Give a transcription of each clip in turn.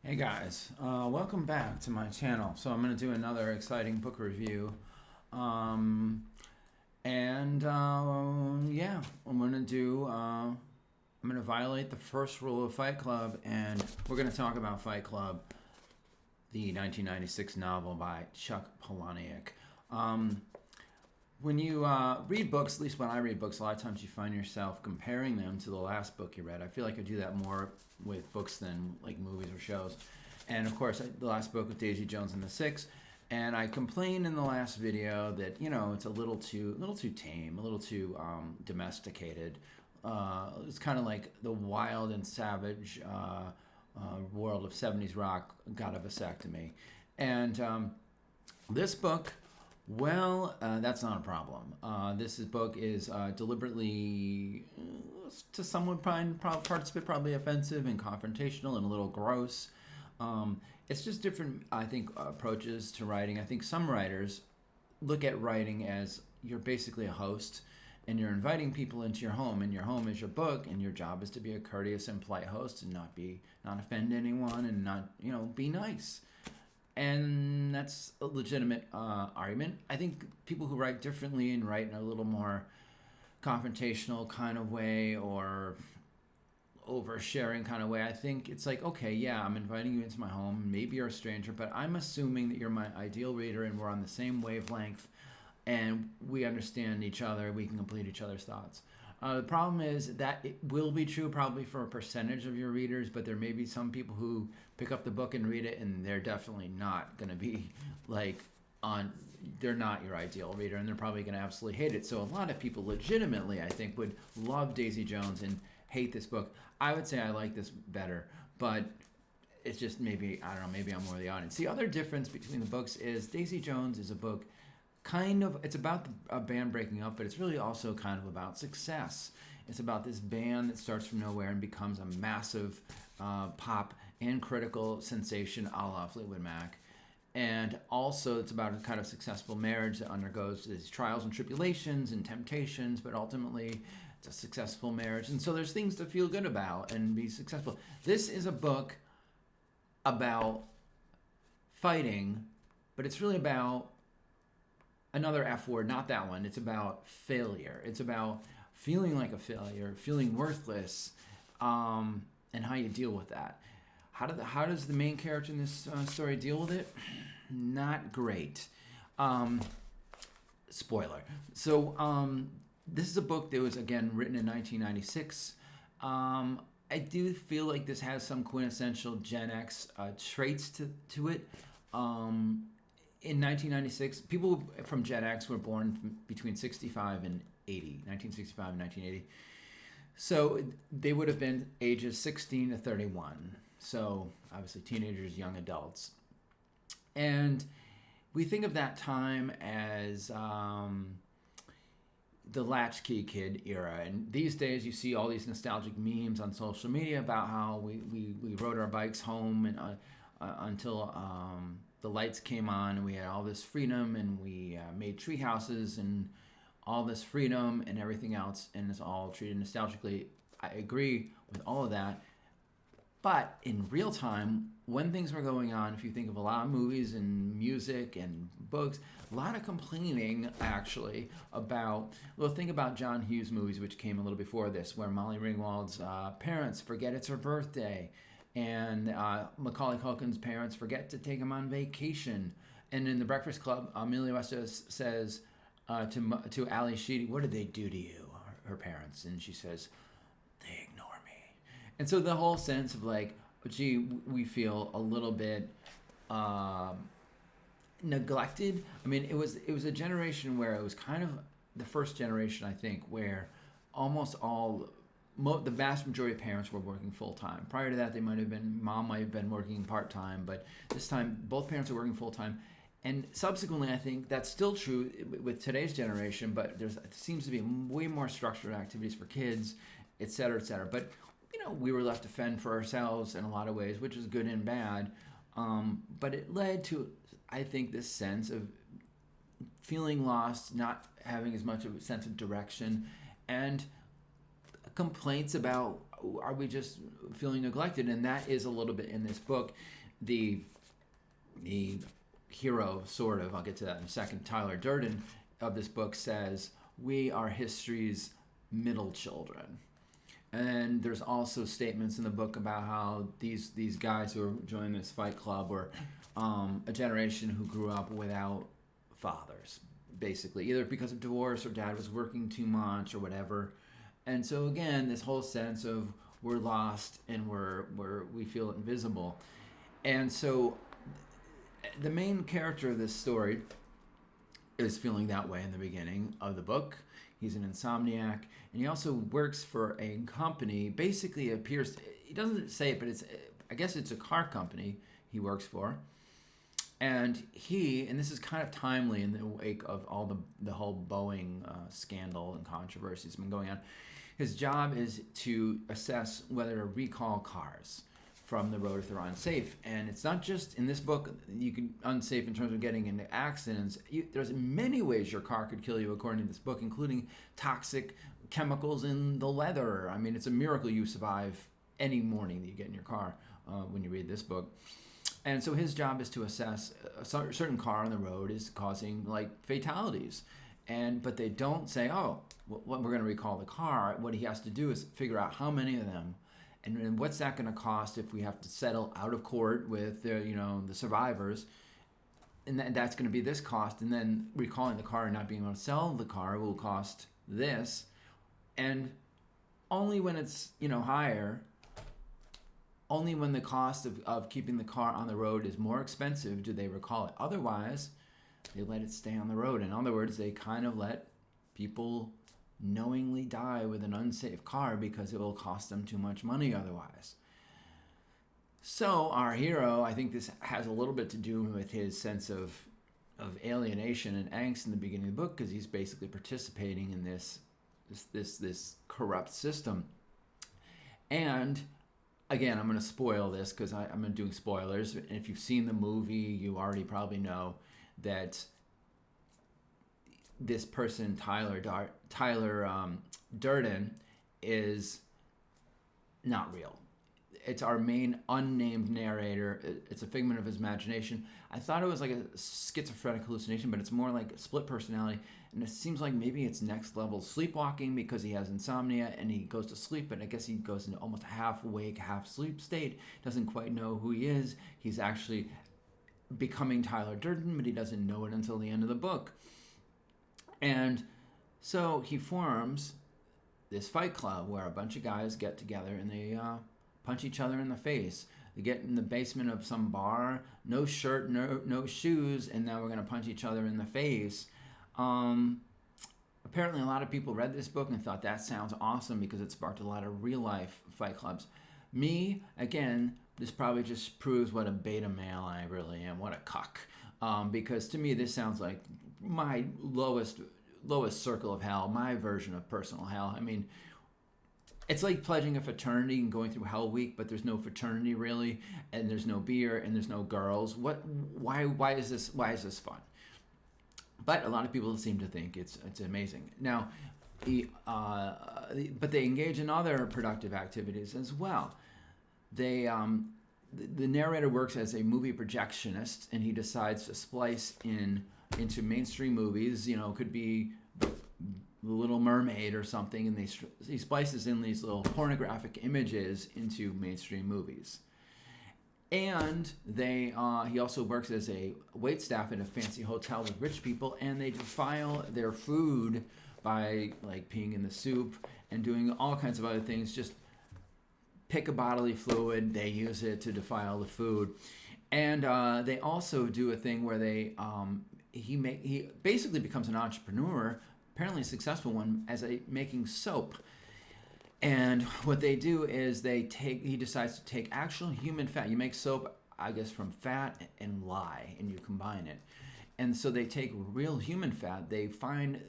Hey guys, welcome back to my channel. So I'm going to do another exciting book review. Um, yeah, I'm going to violate the first rule of Fight Club, and we're going to talk about Fight Club, the 1996 novel by Chuck Palahniuk. Um, when you read books, at least when I read books, a lot of times you find yourself comparing them to the last book you read. I feel like I do that more with books than like movies or shows. And of course, the last book with Daisy Jones and the Six, and I complained in the last video that it's a little too tame, a little too domesticated. It's kind of like the wild and savage world of '70s rock got a vasectomy, and this book, that's not a problem. This book is deliberately, to someone find parts of it probably offensive and confrontational and a little gross. It's just different, I think, approaches to writing. I think some writers look at writing as you're basically a host and you're inviting people into your home, and your home is your book, and your job is to be a courteous and polite host and not offend anyone and not be nice. And that's a legitimate argument. I think people who write differently and write in a little more confrontational kind of way or oversharing kind of way, I think it's like, okay, yeah, I'm inviting you into my home. Maybe you're a stranger, but I'm assuming that you're my ideal reader and we're on the same wavelength and we understand each other. We can complete each other's thoughts. The problem is that it will be true probably for a percentage of your readers, but there may be some people who pick up the book and read it, and they're definitely not going to be like on. They're not your ideal reader, and they're probably going to absolutely hate it. So a lot of people, legitimately, I think, would love Daisy Jones and hate this book. I would say I like this better, but it's just maybe, I don't know, maybe I'm more the audience. The other difference between the books is Daisy Jones is a book it's about a band breaking up, but it's really also kind of about success. It's about this band that starts from nowhere and becomes a massive pop and critical sensation a la Fleetwood Mac. And also it's about a kind of successful marriage that undergoes these trials and tribulations and temptations, but ultimately it's a successful marriage. And so there's things to feel good about and be successful. This is a book about fighting, but it's really about another F word, not that one. It's about failure. It's about feeling like a failure, feeling worthless, and how you deal with that. How does the main character in this story deal with it? Not great. Spoiler. So this is a book that was again written in 1996. I do feel like this has some quintessential Gen X traits to it. In 1996, people from Gen X were born between 65 and 80, 1965 and 1980. So they would have been ages 16 to 31. So obviously teenagers, young adults. And we think of that time as the latchkey kid era. And these days you see all these nostalgic memes on social media about how we rode our bikes home and until the lights came on and we had all this freedom and we made tree houses and all this freedom and everything else, and it's all treated nostalgically. I agree with all of that. But in real time, when things were going on, if you think of a lot of movies and music and books, a lot of complaining actually about, well, think about John Hughes movies, which came a little before this, where Molly Ringwald's parents forget it's her birthday, and Macaulay Culkin's parents forget to take him on vacation. And in The Breakfast Club, Emilio Estevez says to Ali Sheedy, "What did they do to you?" Her parents, and she says, "They ignore me." And so the whole sense of like, gee, we feel a little bit neglected. I mean, it was a generation where it was kind of the first generation, I think, where almost the vast majority of parents were working full time. Prior to that, mom might have been working part time, but this time both parents are working full time. And subsequently, I think that's still true with today's generation, but there seems to be way more structured activities for kids, et cetera, et cetera. But we were left to fend for ourselves in a lot of ways, which is good and bad. But it led to, I think, this sense of feeling lost, not having as much of a sense of direction, and complaints about are we just feeling neglected? And that is a little bit in this book. The hero, sort of, I'll get to that in a second, Tyler Durden of this book says, we are history's middle children. And there's also statements in the book about how these guys who are joining this fight club were a generation who grew up without fathers, basically, either because of divorce or dad was working too much or whatever. And so again, this whole sense of we're lost and we feel invisible. And so the main character of this story is feeling that way in the beginning of the book. He's an insomniac, and he also works for a company. Basically, it appears, he doesn't say it, but I guess it's a car company he works for. And this is kind of timely in the wake of all the whole Boeing scandal and controversy that's been going on. His job is to assess whether to recall cars from the road if they're unsafe. And it's not just in this book, you can unsafe in terms of getting into accidents. There's many ways your car could kill you according to this book, including toxic chemicals in the leather. I mean, it's a miracle you survive any morning that you get in your car when you read this book. And so his job is to assess a certain car on the road is causing like fatalities. But they don't say, oh, we're going to recall the car. What he has to do is figure out how many of them, and what's that going to cost if we have to settle out of court with the survivors, and that's going to be this cost. And then recalling the car and not being able to sell the car will cost this, and only when it's higher. Only when the cost of keeping the car on the road is more expensive do they recall it. Otherwise, they let it stay on the road. In other words, they kind of let people knowingly die with an unsafe car because it will cost them too much money otherwise. So our hero, I think this has a little bit to do with his sense of alienation and angst in the beginning of the book, because he's basically participating in this corrupt system. And again, I'm going to spoil this because I'm doing spoilers. And if you've seen the movie, you already probably know that this person, Tyler Durden, is not real. It's our main unnamed narrator. It's a figment of his imagination. I thought it was like a schizophrenic hallucination, but it's more like a split personality. And it seems like maybe it's next level sleepwalking because he has insomnia and he goes to sleep, but I guess he goes into almost a half awake, half sleep state. Doesn't quite know who he is. He's actually becoming Tyler Durden, but he doesn't know it until the end of the book. And so he forms this fight club where a bunch of guys get together and they punch each other in the face. They get in the basement of some bar, no shirt, no shoes, and now we're going to punch each other in the face. Apparently a lot of people read this book and thought that sounds awesome because it sparked a lot of real life fight clubs. Me, again, this probably just proves what a beta male I really am, what a cuck. Because to me this sounds like my lowest circle of hell, my version of personal hell. I mean, it's like pledging a fraternity and going through Hell Week, but there's no fraternity really, and there's no beer, and there's no girls. Why is this fun? But a lot of people seem to think it's amazing. Now, but they engage in other productive activities as well. The narrator works as a movie projectionist, and he decides to splice into mainstream movies. Could be The Little Mermaid or something, and he splices in these little pornographic images into mainstream movies. And he also works as a waitstaff at a fancy hotel with rich people, and they defile their food by like peeing in the soup and doing all kinds of other things. Just pick a bodily fluid, they use it to defile the food. And they also do a thing where he basically becomes an entrepreneur, apparently a successful one, as making soap. And what they do is he decides to take actual human fat. You make soap, I guess, from fat and lye, and you combine it. And so they take real human fat. They find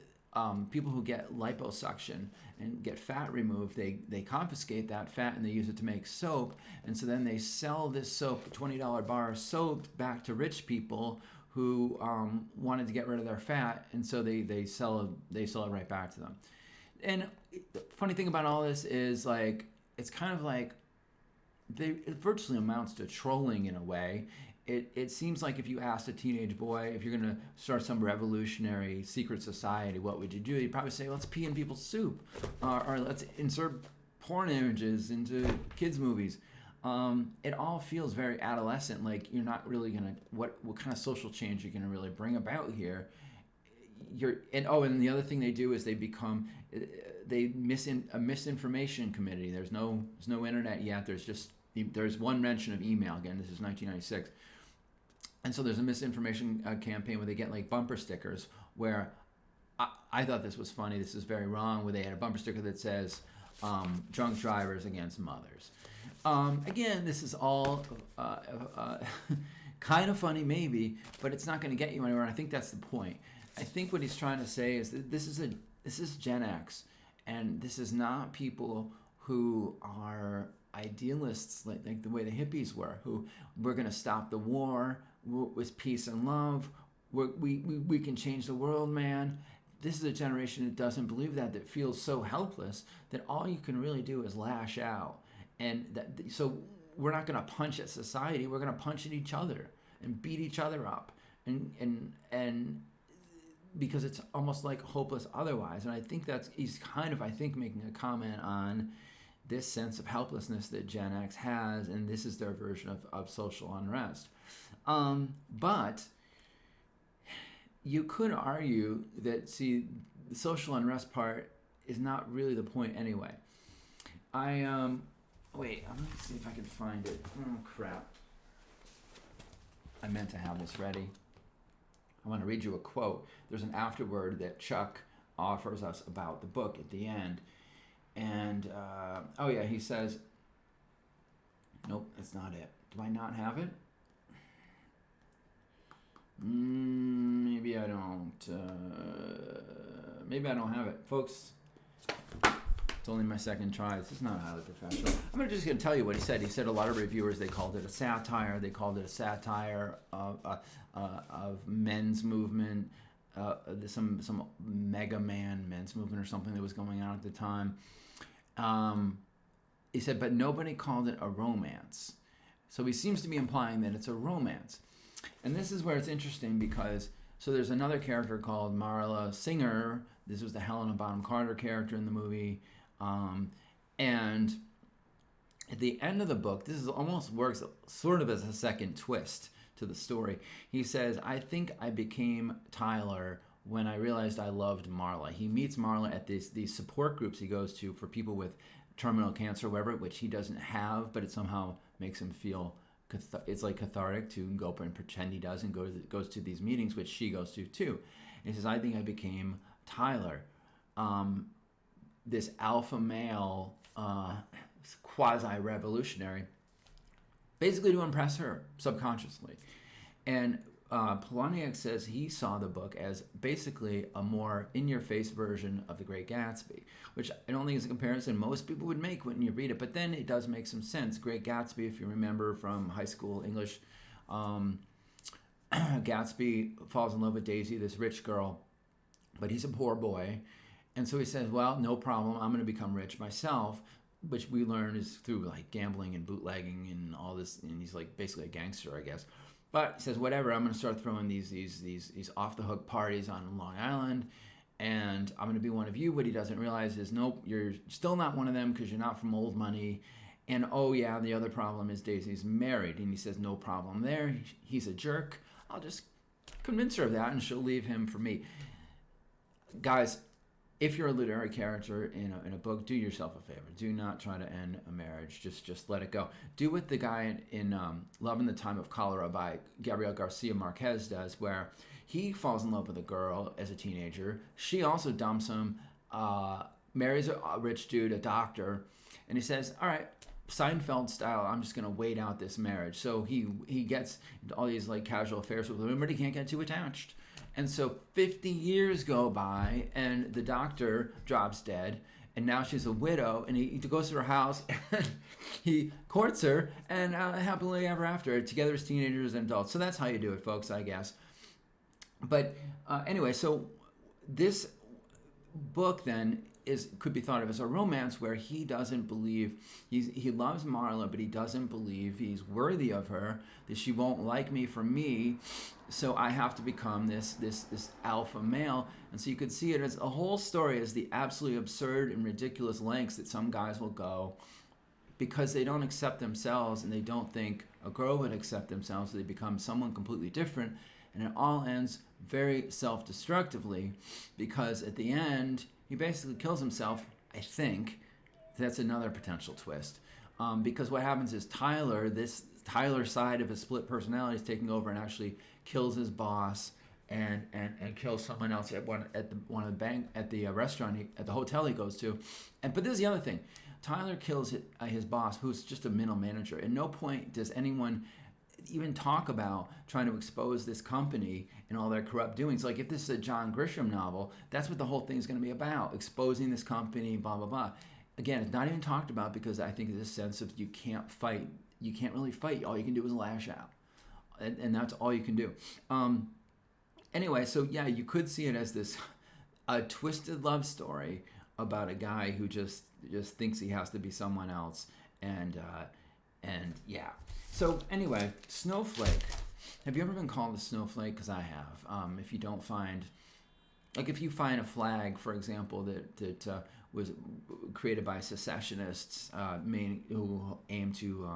people who get liposuction and get fat removed. They confiscate that fat and they use it to make soap. And so then they sell this soap, $20 bar of soap, back to rich people who wanted to get rid of their fat. And so they sell it right back to them. And the funny thing about all this is, like, it's kind of like it virtually amounts to trolling in a way. It seems like if you asked a teenage boy if you're going to start some revolutionary secret society, what would you do? You'd probably say, let's pee in people's soup, or let's insert porn images into kids' movies. It all feels very adolescent, like you're not really going to, what kind of social change you're going to really bring about here. And the other thing they do is they become a misinformation committee. There's no internet yet. There's one mention of email. Again, this is 1996. And so there's a misinformation campaign where they get like bumper stickers where I thought this was funny. This is very wrong, where they had a bumper sticker that says drunk drivers against mothers. Again, this is all kind of funny maybe, but it's not going to get you anywhere. And I think that's the point. I think what he's trying to say is that this is Gen X, and this is not people who are idealists like the way the hippies were, who we're going to stop the war with peace and love. We can change the world, man. This is a generation that doesn't believe that feels so helpless that all you can really do is lash out. And so we're not going to punch at society. We're going to punch at each other and beat each other up. And because it's almost like hopeless otherwise. And I think he's kind of, I think, making a comment on this sense of helplessness that Gen X has, and this is their version of social unrest. But you could argue that, the social unrest part is not really the point anyway. Wait, I'm going to see if I can find it. Oh, crap. I meant to have this ready. I want to read you a quote. There's an afterword that Chuck offers us about the book at the end. And, he says, nope, that's not it. Do I not have it? Maybe I don't. Maybe I don't have it. Folks, it's only my second try. This is not highly professional. I'm just going to tell you what he said. He said a lot of reviewers, they called it a satire. They called it a satire of men's movement, some mega man men's movement or something that was going on at the time. He said, but nobody called it a romance. So he seems to be implying that it's a romance. And this is where it's interesting because, so there's another character called Marla Singer. This was the Helena Bonham Carter character in the movie. And at the end of the book, this almost works sort of as a second twist to the story. He says, I think I became Tyler when I realized I loved Marla. He meets Marla at these support groups he goes to for people with terminal cancer or whatever, which he doesn't have, but it somehow makes him feel it's like cathartic to go up and pretend he does, and goes to these meetings, which she goes to too. And he says, I think I became Tyler, this alpha male, quasi-revolutionary, basically to impress her subconsciously. And Polaniak says he saw the book as basically a more in-your-face version of The Great Gatsby, which I don't think is a comparison most people would make when you read it, but then it does make some sense. Great Gatsby, if you remember from high school English, Gatsby falls in love with Daisy, this rich girl, but he's a poor boy. And so he says, well, no problem, I'm going to become rich myself, which we learn is through like gambling and bootlegging and all this, and he's like basically a gangster, I guess. But he says, whatever, I'm going to start throwing these off-the-hook parties on Long Island, and I'm going to be one of you. What he doesn't realize is, nope, you're still not one of them because you're not from old money. And, oh, yeah, the other problem is Daisy's married. And he says, no problem there. He's a jerk. I'll just convince her of that, and she'll leave him for me. Guys, if you're a literary character in a book, do yourself a favor. Do not try to end a marriage. Just let it go. Do what the guy in Love in the Time of Cholera by Gabriel Garcia Marquez does, where he falls in love with a girl as a teenager. She also dumps him, marries a rich dude, a doctor, and he says, all right, Seinfeld style, I'm just going to wait out this marriage. So he gets all these like casual affairs with women, but he can't get too attached. And so 50 years go by, and the doctor drops dead, and now she's a widow, and he goes to her house, and he courts her, and happily ever after, together as teenagers and adults. So that's how you do it, folks, I guess. But anyway, so this book then could be thought of as a romance where he doesn't believe he loves Marla, but he doesn't believe he's worthy of her, that she won't like me for me, so I have to become this alpha male. And so you could see it as a whole story as the absolutely absurd and ridiculous lengths that some guys will go because they don't accept themselves and they don't think a girl would accept themselves, so they become someone completely different. And it all ends very self-destructively because at the end, he basically kills himself, I think. That's another potential twist. Because what happens is Tyler side of his split personality is taking over and actually kills his boss and kills someone else at the restaurant, at the hotel he goes to. But this is the other thing. Tyler kills his boss, who's just a middle manager. At no point does anyone even talk about trying to expose this company and all their corrupt doings. Like if this is a John Grisham novel, that's what the whole thing is going to be about, exposing this company, blah, blah, blah. Again, it's not even talked about because I think there's a sense of you can't really fight. All you can do is lash out. And that's all you can do. Anyway, so yeah, you could see it as a twisted love story about a guy who just thinks he has to be someone else. And yeah. So anyway, Snowflake. Have you ever been called a snowflake? Because I have. If you find a flag, for example, that was created by secessionists who aim to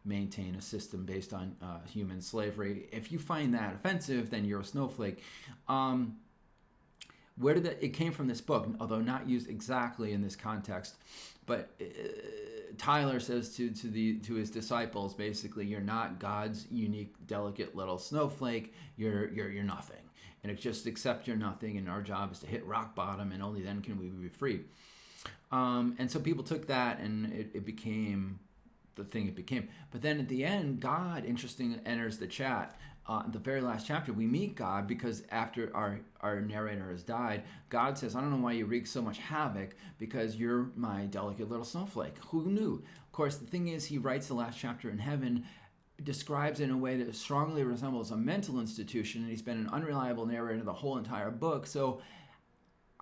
maintain a system based on human slavery, if you find that offensive, then you're a snowflake. Where did it came from? This book, although not used exactly in this context, but Tyler says to his disciples, basically, you're not God's unique, delicate little snowflake. You're nothing, and it's just accept you're nothing. And our job is to hit rock bottom, and only then can we be free. And so people took that, and it became the thing it became. But then at the end, God, interesting, enters the chat. The very last chapter, we meet God because after our narrator has died, God says, I don't know why you wreak so much havoc because you're my delicate little snowflake. Who knew? Of course, the thing is, he writes the last chapter in heaven, describes it in a way that strongly resembles a mental institution, and he's been an unreliable narrator the whole entire book. So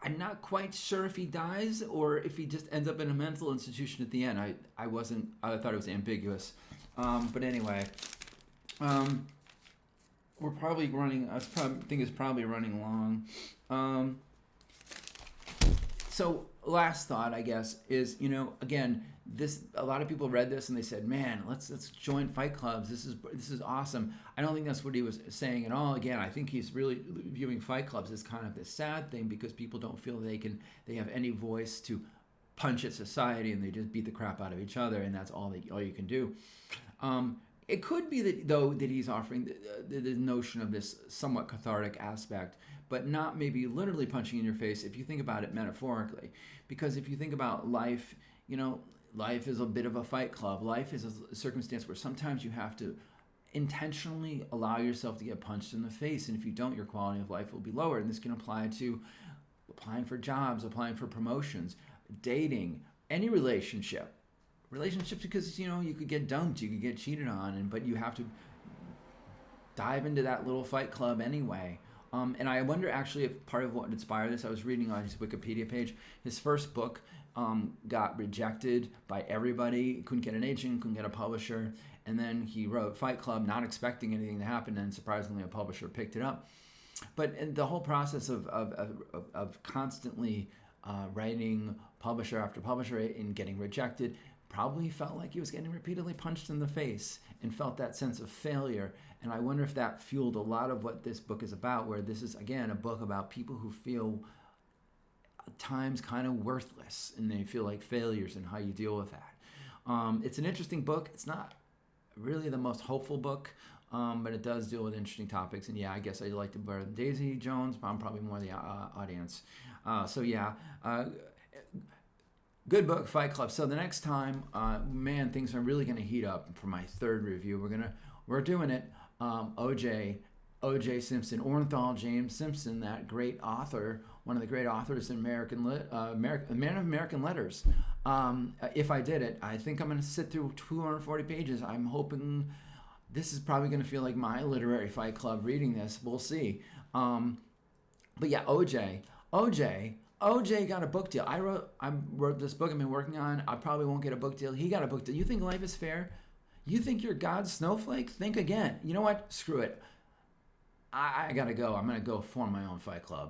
I'm not quite sure if he dies or if he just ends up in a mental institution at the end. I thought it was ambiguous. But anyway, we're probably running, I think it's probably running long. So last thought, I guess, is, again, a lot of people read this and they said, man, let's join fight clubs. This is awesome. I don't think that's what he was saying at all. Again, I think he's really viewing fight clubs as kind of this sad thing because people don't feel they have any voice to punch at society, and they just beat the crap out of each other, and that's all you can do. It could be that he's offering the notion of this somewhat cathartic aspect, but not maybe literally punching in your face if you think about it metaphorically. Because if you think about life, life is a bit of a fight club. Life is a circumstance where sometimes you have to intentionally allow yourself to get punched in the face, and if you don't, your quality of life will be lower. And this can apply to applying for jobs, applying for promotions, dating, any relationships, because you could get dumped, you could get cheated on, but you have to dive into that little fight club anyway. And I wonder actually if part of what inspired this, I was reading on his Wikipedia page, his first book got rejected by everybody, couldn't get an agent, couldn't get a publisher, and then he wrote Fight Club, not expecting anything to happen, and surprisingly a publisher picked it up. But the whole process of constantly writing publisher after publisher and getting rejected, probably felt like he was getting repeatedly punched in the face and felt that sense of failure. And I wonder if that fueled a lot of what this book is about, where this is, again, a book about people who feel at times kind of worthless and they feel like failures and how you deal with that. It's an interesting book. It's not really the most hopeful book, but it does deal with interesting topics. And yeah, I guess I like it better than Daisy Jones, but I'm probably more the audience. So yeah, good book, Fight Club. So the next time, man, things are really going to heat up for my third review. We're doing it. O.J. Simpson, Orenthal James Simpson, that great author, one of the great authors in man of American letters. If I did it, I think I'm going to sit through 240 pages. I'm hoping this is probably going to feel like my literary Fight Club reading this. We'll see. But yeah, O.J. OJ got a book deal. I wrote this book I've been working on. I probably won't get a book deal. He got a book deal. You think life is fair? You think you're God's snowflake? Think again. You know what? Screw it. I gotta go. I'm gonna go form my own fight club.